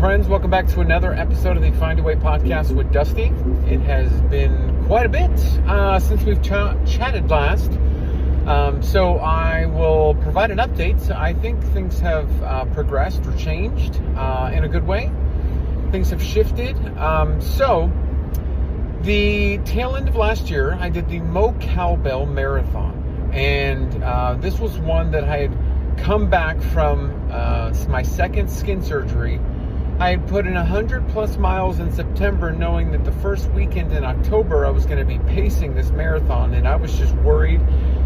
friends, welcome back to another episode of the Find a Way podcast with Dusty. It has been quite a bit since we've chatted last, so I will provide an update. I think things have progressed or changed in a good way. Things have shifted. So the tail end of last year, I did the Mo Cowbell Marathon, and this was one that I had come back from my second skin surgery. I had put in 100 plus miles in September, knowing that the first weekend in October I was going to be pacing this marathon, and I was just worried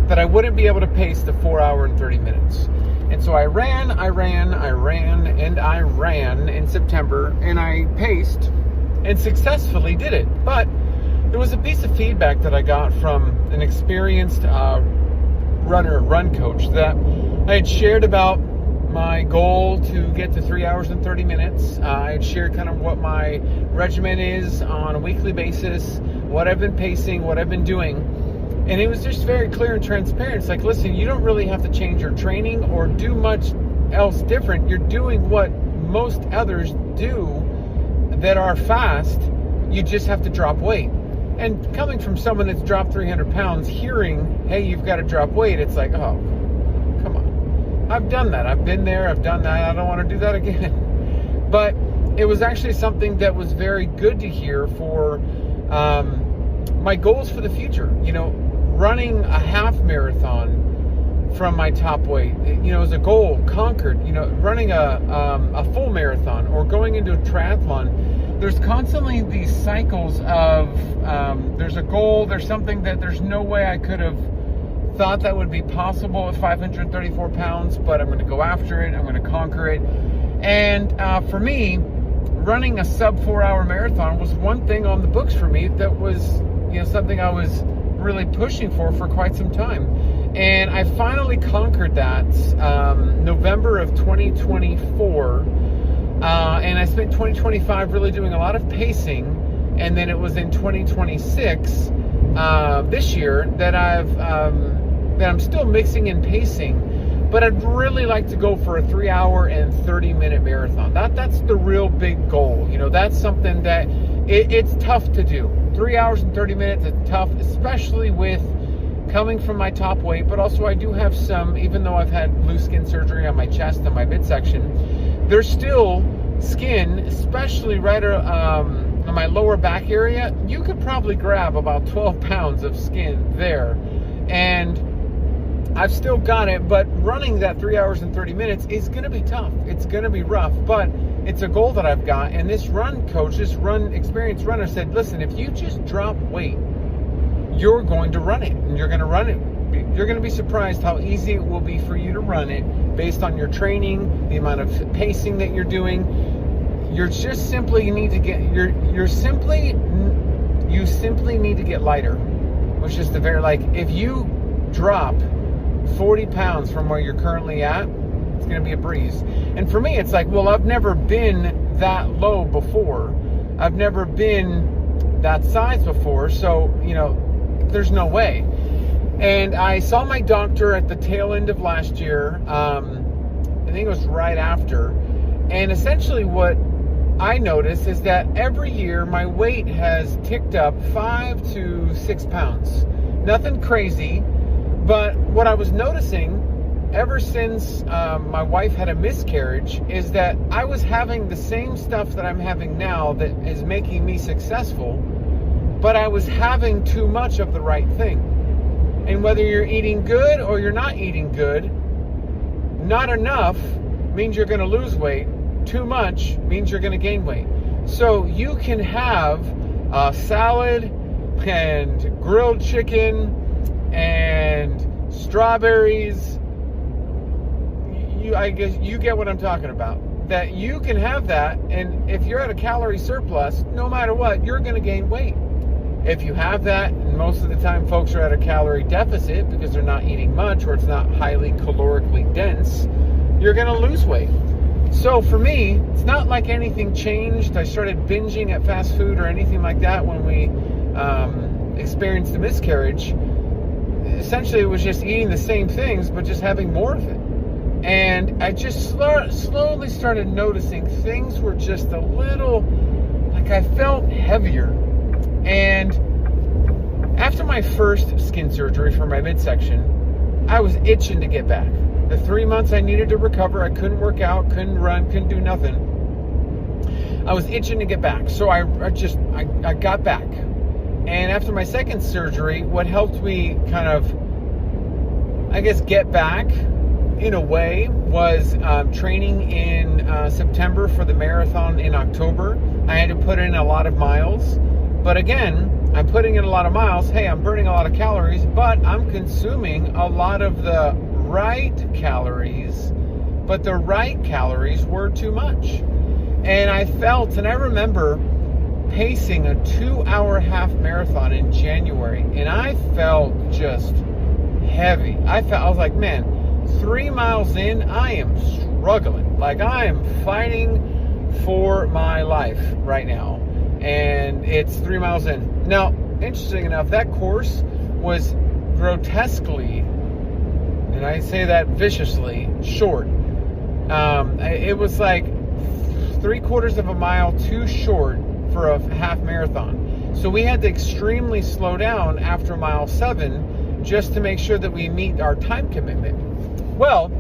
that I wouldn't be able to pace the 4 hour and 30 minutes. And so I ran in September, and I paced and successfully did it. But there was a piece of feedback that I got from an experienced run coach that I had shared about my goal to get to 3 hours and 30 minutes. I had shared kind of what my regimen is on a weekly basis, what I've been pacing, what I've been doing. And it was just very clear and transparent. It's like, listen, you don't really have to change your training or do much else different. You're doing what most others do that are fast. You just have to drop weight. And coming from someone that's dropped 300 pounds, hearing, hey, you've got to drop weight, it's like, oh, come on. I've done that. I've been there. I've done that. I don't want to do that again. But it was actually something that was very good to hear for my goals for the future. You know, running a half marathon from my top weight, you know, is a goal conquered. You know, running a full marathon or going into a triathlon, there's constantly these cycles of there's a goal, there's something that there's no way I could have thought that would be possible at 534 pounds, but I'm going to go after it. I'm going to conquer it. And for me, running a sub 4 hour marathon was one thing on the books for me that was, you know, something I was really pushing for quite some time. And I finally conquered that November of 2024. And I spent 2025 really doing a lot of pacing. And then it was in 2026, this year, that I'm still mixing and pacing, but I'd really like to go for a 3 hour and 30 minute marathon. That's the real big goal. You know, that's something that it's tough to do. 3 hours and 30 minutes is tough, especially with coming from my top weight, but also I do have some, even though I've had loose skin surgery on my chest and my midsection, there's still skin, especially right on my lower back area. You could probably grab about 12 pounds of skin there. And I've still got it, but running that 3 hours and 30 minutes is going to be tough. It's going to be rough, but it's a goal that I've got. And this run coach, experienced runner said, listen, if you just drop weight, you're going to run it, and you're going to run it. You're going to be surprised how easy it will be for you to run it based on your training, the amount of pacing that you're doing. You simply need to get lighter, which is if you drop 40 pounds from where you're currently at, it's going to be a breeze. And for me, it's like, well, I've never been that low before. I've never been that size before. So, you know, there's no way. And I saw my doctor at the tail end of last year. I think it was right after. And essentially what I noticed is that every year my weight has ticked up 5 to 6 pounds. Nothing crazy. But what I was noticing ever since my wife had a miscarriage is that I was having the same stuff that I'm having now that is making me successful, but I was having too much of the right thing. And whether you're eating good or you're not eating good, not enough means you're going to lose weight. Too much means you're going to gain weight. So you can have a salad and grilled chicken and strawberries. I guess you get what I'm talking about. That you can have that, and if you're at a calorie surplus, no matter what, you're going to gain weight. If you have that, and most of the time folks are at a calorie deficit because they're not eating much or it's not highly calorically dense, you're going to lose weight. So for me, it's not like anything changed. I started binging at fast food or anything like that when we experienced the miscarriage. Essentially, it was just eating the same things, but just having more of it. And I just slowly started noticing things were just a little, like I felt heavier. And after my first skin surgery for my midsection, I was itching to get back. The 3 months I needed to recover, I couldn't work out, couldn't run, couldn't do nothing. I was itching to get back. So I got back. And after my second surgery, what helped me kind of, I guess, get back in a way was training in September for the marathon in October. I had to put in a lot of miles. But again, I'm putting in a lot of miles. Hey, I'm burning a lot of calories, but I'm consuming a lot of the right calories. But the right calories were too much. And I felt, and I remember pacing a 2-hour half marathon in January, and I felt just heavy. I was like, man, 3 miles in, I am struggling. Like, I am fighting for my life right now. And it's 3 miles in. Now, interesting enough, that course was grotesquely, and I say that viciously, short. It was like 3/4 of a mile too short for a half marathon. So we had to extremely slow down after mile 7 just to make sure that we meet our time commitment. Well,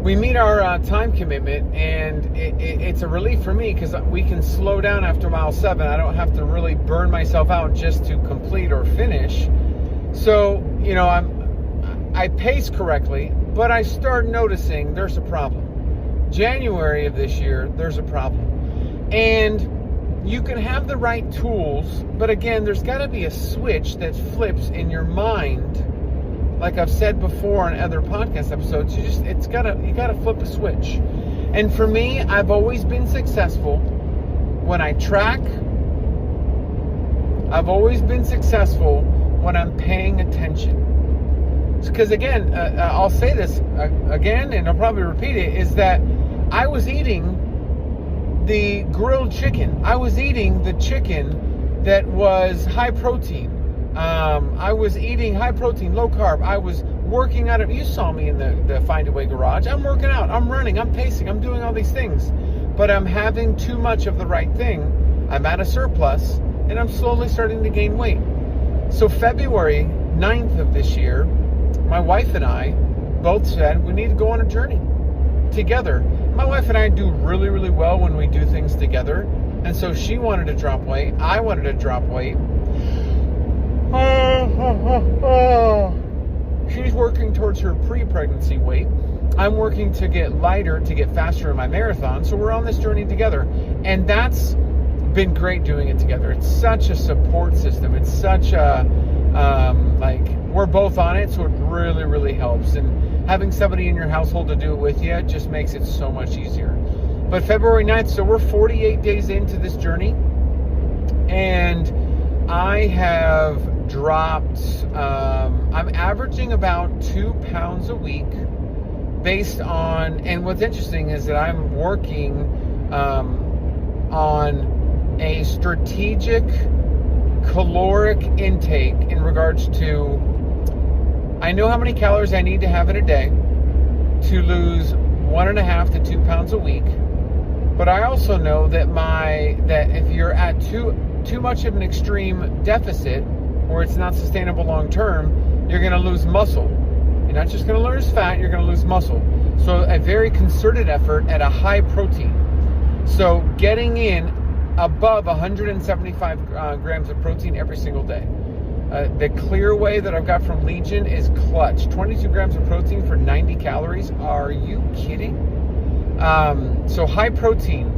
we meet our time commitment, and it's a relief for me because we can slow down after mile 7. I don't have to really burn myself out just to complete or finish. So, you know, I pace correctly, but I start noticing there's a problem. January of this year, there's a problem. And you can have the right tools, but again, there's got to be a switch that flips in your mind. Like I've said before in other podcast episodes, you gotta flip a switch. And for me, I've always been successful when I track. I've always been successful when I'm paying attention. Because again, I'll say this again, and I'll probably repeat it, is that I was eating the grilled chicken. I was eating the chicken that was high protein. I was eating high protein, low carb. I was working out. You saw me in the Find a Way garage. I'm working out. I'm running. I'm pacing. I'm doing all these things. But I'm having too much of the right thing. I'm at a surplus, and I'm slowly starting to gain weight. So February 9th of this year, my wife and I both said we need to go on a journey together. My wife and I do really, really well when we do things together. And so she wanted to drop weight. I wanted to drop weight. She's working towards her pre-pregnancy weight. I'm working to get lighter, to get faster in my marathon. So we're on this journey together. And that's been great doing it together. It's such a support system. It's such a, we're both on it. So it really, really helps. And having somebody in your household to do it with you just makes it so much easier. But February 9th, so we're 48 days into this journey. And I have dropped, I'm averaging about 2 pounds a week based on, and what's interesting is that I'm working on a strategic caloric intake in regards to, I know how many calories I need to have in a day to lose 1.5 to 2 pounds a week. But I also know that if you're at too much of an extreme deficit, or it's not sustainable long term, you're going to lose muscle. You're not just going to lose fat, you're going to lose muscle. So a very concerted effort at a high protein. So getting in above 175 grams of protein every single day. The clear way that I've got from Legion is clutch. 22 grams of protein for 90 calories. Are you kidding? So high protein,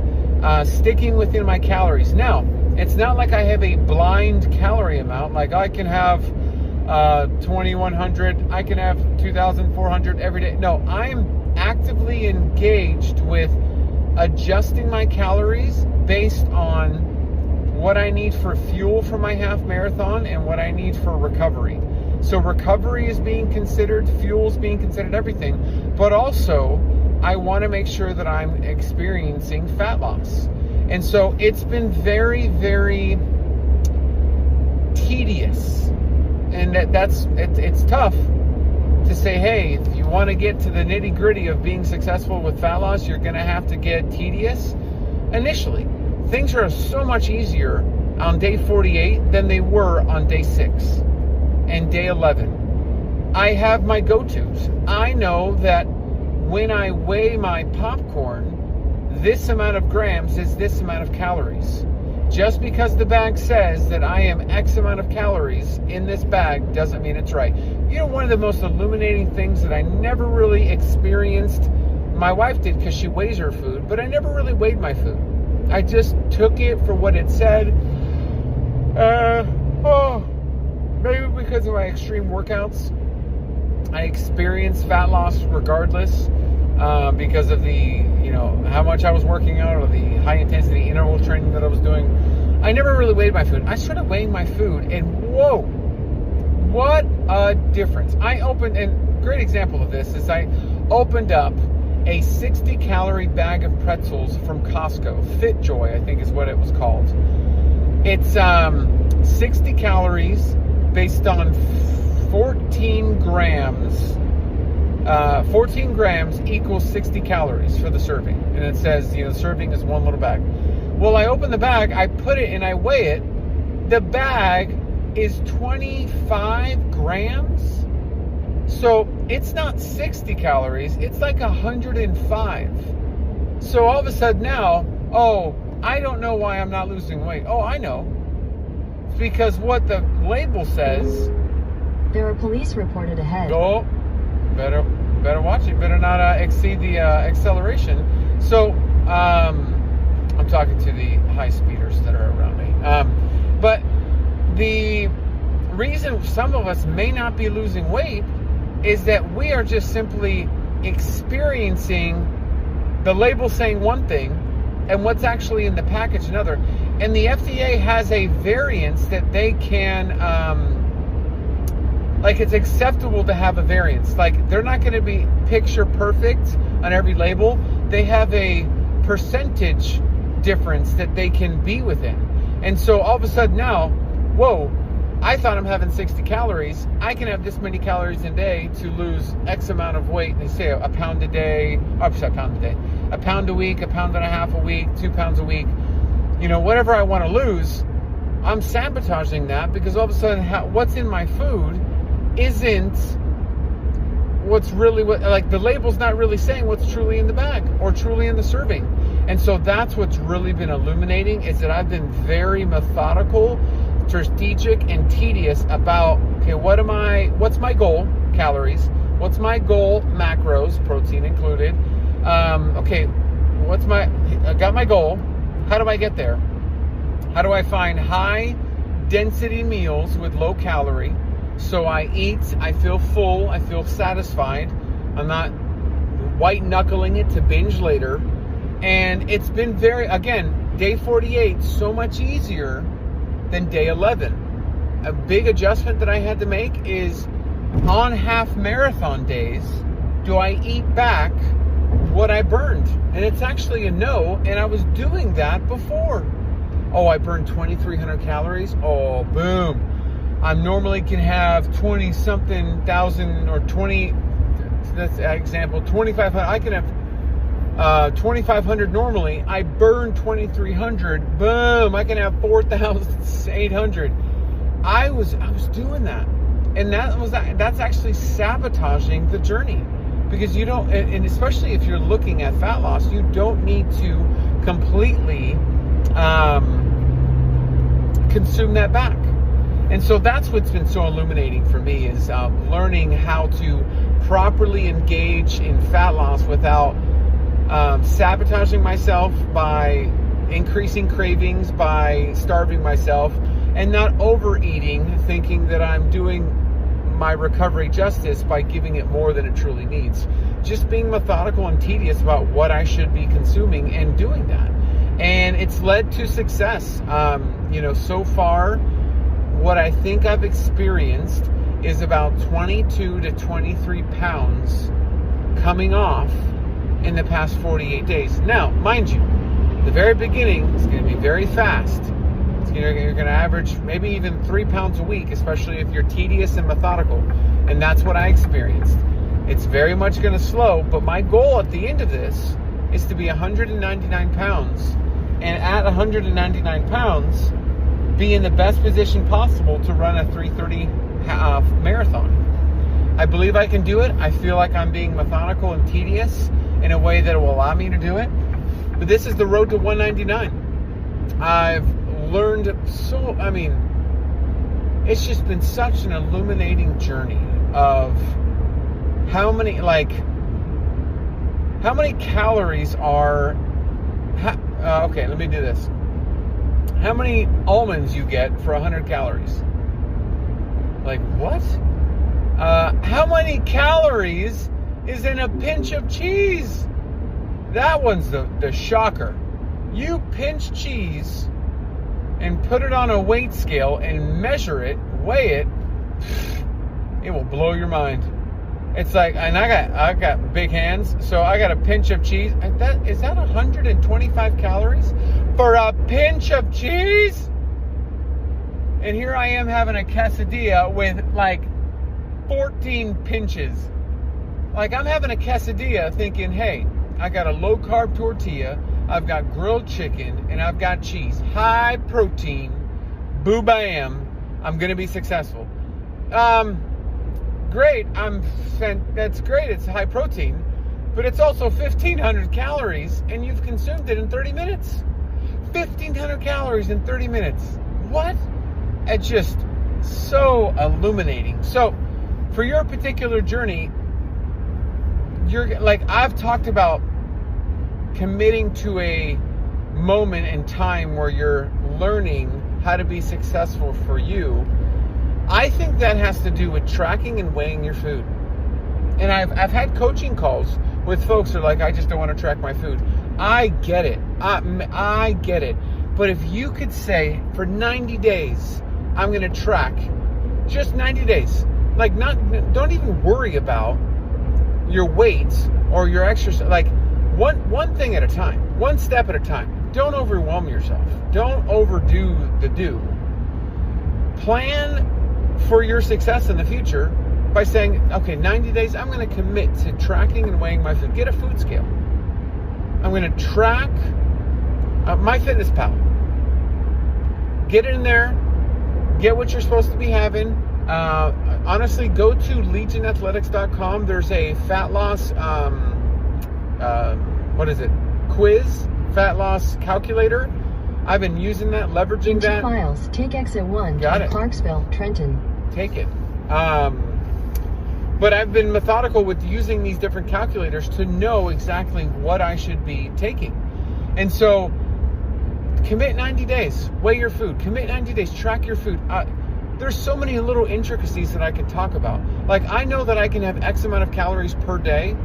sticking within my calories. Now, it's not like I have a blind calorie amount. Like I can have 2,100, I can have 2,400 every day. No, I'm actively engaged with adjusting my calories based on what I need for fuel for my half marathon and what I need for recovery. So recovery is being considered, fuel is being considered, everything. But also, I want to make sure that I'm experiencing fat loss. And so it's been very, very tedious. And it's tough to say, hey, if you you want to get to the nitty gritty of being successful with fat loss, you're going to have to get tedious initially. Things are so much easier on day 48 than they were on day 6 and day 11. I have my go-tos. I know that when I weigh my popcorn, this amount of grams is this amount of calories. Just because the bag says that I am X amount of calories in this bag doesn't mean it's right. You know, one of the most illuminating things that I never really experienced, my wife did because she weighs her food, but I never really weighed my food. I just took it for what it said. Maybe because of my extreme workouts, I experienced fat loss regardless, because of the, how much I was working out or the high intensity interval training that I was doing. I never really weighed my food. I started weighing my food, and whoa, what a difference. And great example of this is I opened up a 60 calorie bag of pretzels from Costco. Fit Joy, I think is what it was called. It's 60 calories based on 14 grams. 14 grams equals 60 calories for the serving. And it says, the serving is one little bag. Well, I open the bag, I put it, and I weigh it. The bag is 25 grams. So it's not 60 calories, it's like 105. So all of a sudden now, I don't know why I'm not losing weight. Oh, I know. It's because what the label says. There are police reported ahead. Oh, better watch it. Better not exceed the acceleration. So, I'm talking to the high speeders that are around me. But the reason some of us may not be losing weight is that we are just simply experiencing the label saying one thing and what's actually in the package another. And the FDA has a variance that they can, it's acceptable to have a variance. Like, they're not going to be picture perfect on every label. They have a percentage difference that they can be within. And so all of a sudden now, whoa, I thought I'm having 60 calories. I can have this many calories a day to lose X amount of weight. They say a pound a day, a pound a week, a pound and a half a week, 2 pounds a week. Whatever I want to lose, I'm sabotaging that because all of a sudden what's in my food isn't what's really the label's not really saying what's truly in the bag or truly in the serving. And so that's what's really been illuminating, is that I've been very methodical, strategic, and tedious about, what's my goal, calories, what's my goal, macros, protein included, I got my goal, how do I get there? How do I find high density meals with low calorie? So I eat, I feel full, I feel satisfied, I'm not white knuckling it to binge later. And it's been day 48, so much easier than day 11. A big adjustment that I had to make is on half marathon days, do I eat back what I burned? And it's actually a no, and I was doing that before. Oh, I burned 2,300 calories. Oh, boom. I normally can have 20 something thousand or 20, that's an example, 2,500. I can have 2,500 normally. I burn 2,300. Boom, I can have 4,800. I was doing that. And that's actually sabotaging the journey, because you don't, and especially if you're looking at fat loss, you don't need to completely consume that back. And so that's what's been so illuminating for me, is learning how to properly engage in fat loss without sabotaging myself by increasing cravings, by starving myself, and not overeating, thinking that I'm doing my recovery justice by giving it more than it truly needs. Just being methodical and tedious about what I should be consuming and doing that. And it's led to success. So far, what I think I've experienced is about 22 to 23 pounds coming off in the past 48 days. Now, mind you, the very beginning is going to be very fast. You're going to average maybe even 3 pounds a week, especially if you're tedious and methodical. And that's what I experienced. It's very much going to slow, but my goal at the end of this is to be 199 pounds. And at 199 pounds, be in the best position possible to run a 3:30 marathon. I believe I can do it. I feel like I'm being methodical and tedious in a way that will allow me to do it. But this is the road to 199. I've learned it's just been such an illuminating journey of how many calories are, okay, let me do this. How many almonds you get for 100 calories? Like, what? How many calories is in a pinch of cheese? That one's the shocker. You pinch cheese and put it on a weight scale and measure it, weigh it, it will blow your mind. It's like, and I got big hands, so I got a pinch of cheese. Is that 125 calories for a pinch of cheese? And here I am having a quesadilla with like 14 pinches. Like, I'm having a quesadilla thinking, hey, I got a low carb tortilla, I've got grilled chicken, and I've got cheese. High protein, boo bam, I'm gonna be successful. Great, that's great, it's high protein, but it's also 1,500 calories, and you've consumed it in 30 minutes. 1,500 calories in 30 minutes. What? It's just so illuminating. So, for your particular journey, you're like, I've talked about committing to a moment in time where you're learning how to be successful for you. I think that has to do with tracking and weighing your food. And I've had coaching calls with folks who are like, I just don't want to track my food. I get it. I get it. But if you could say, for 90 days, I'm going to track, just 90 days. Like, don't even worry about your weight or your exercise. Like, one thing at a time, one step at a time. Don't overwhelm yourself. Don't overdo the do. Plan for your success in the future by saying, okay, 90 days, I'm going to commit to tracking and weighing my food. Get a food scale. I'm going to track MyFitnessPal. Get in there. Get what you're supposed to be having. Honestly, go to legionathletics.com. There's a fat loss, quiz, fat loss calculator. I've been using that, leveraging that. Files. Take exit 1 Got to it. Clarksville, Trenton. Take it. But I've been methodical with using these different calculators to know exactly what I should be taking. And so, commit 90 days. Weigh your food. Commit 90 days. Track your food. There's so many little intricacies that I can talk about. Like, I know that I can have X amount of calories per day,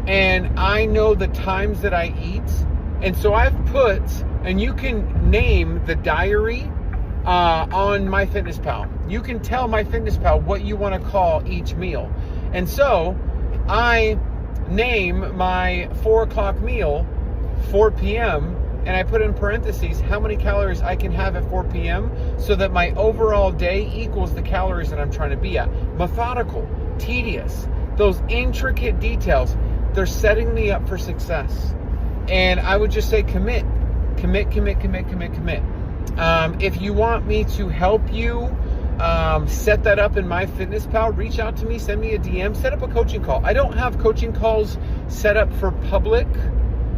and I know the times that I eat. And so I've put, and you can name the diary on MyFitnessPal. You can tell MyFitnessPal what you want to call each meal. And so I name my 4 o'clock meal 4 p.m., and I put in parentheses how many calories I can have at 4 p.m. so that my overall day equals the calories that I'm trying to be at. Methodical, tedious, those intricate details, they're setting me up for success. And I would just say commit. If you want me to help you set that up in MyFitnessPal, reach out to me, send me a DM, set up a coaching call. I don't have coaching calls set up for public,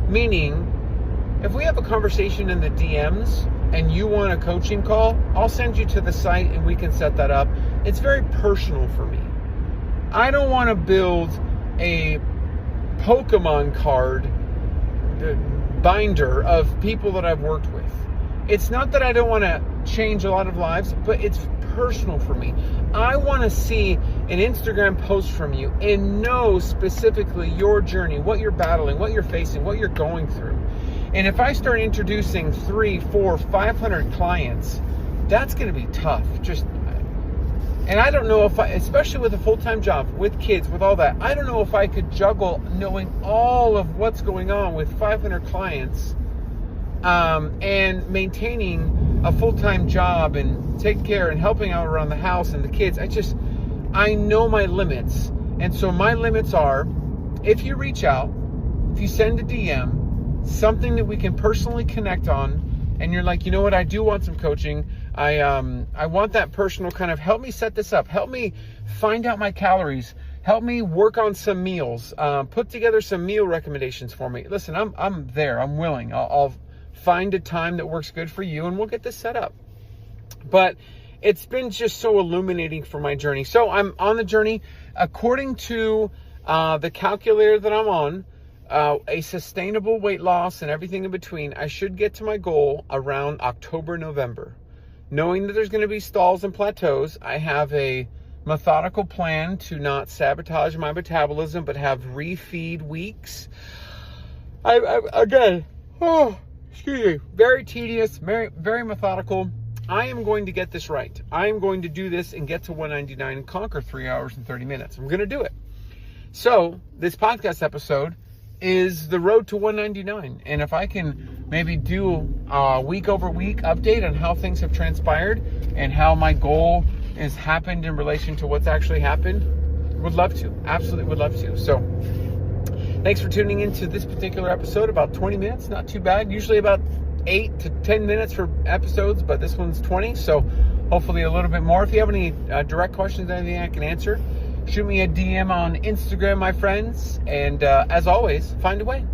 meaning if we have a conversation in the DMs and you want a coaching call, I'll send you to the site and we can set that up. It's very personal for me. I don't want to build a Pokemon card binder of people that I've worked with. It's not that I don't want to change a lot of lives, but it's personal for me. I want to see an Instagram post from you and know specifically your journey, what you're battling, what you're facing, what you're going through. And if I start introducing 300, 400, 500 clients, that's going to be tough. And I don't know if especially with a full-time job, with kids, with all that, I don't know if I could juggle knowing all of what's going on with 500 clients and maintaining a full-time job and taking care and helping out around the house and the kids. I know my limits. And so my limits are, if you reach out, if you send a DM, something that we can personally connect on, and you're like, you know what, I do want some coaching. I want that personal kind of, help me set this up. Help me find out my calories. Help me work on some meals. Put together some meal recommendations for me. Listen, I'm there. I'm willing. I'll find a time that works good for you, and we'll get this set up. But it's been just so illuminating for my journey. So I'm on the journey. According to the calculator that I'm on, a sustainable weight loss and everything in between, I should get to my goal around October, November. Knowing that there's going to be stalls and plateaus, I have a methodical plan to not sabotage my metabolism, but have refeed weeks. Excuse me, very tedious, very methodical. I am going to get this right. I am going to do this and get to 199 and conquer 3 hours and 30 minutes. I'm going to do it. So this podcast episode is the road to 199. And if I can maybe do a week over week update on how things have transpired and how my goal has happened in relation to what's actually happened, would love to. Absolutely would love to. So thanks for tuning into this particular episode. About 20 minutes, not too bad. Usually about 8 to 10 minutes for episodes, but this one's 20. So hopefully a little bit more. If you have any direct questions, anything I can answer, shoot me a DM on Instagram, my friends. And as always, find a way.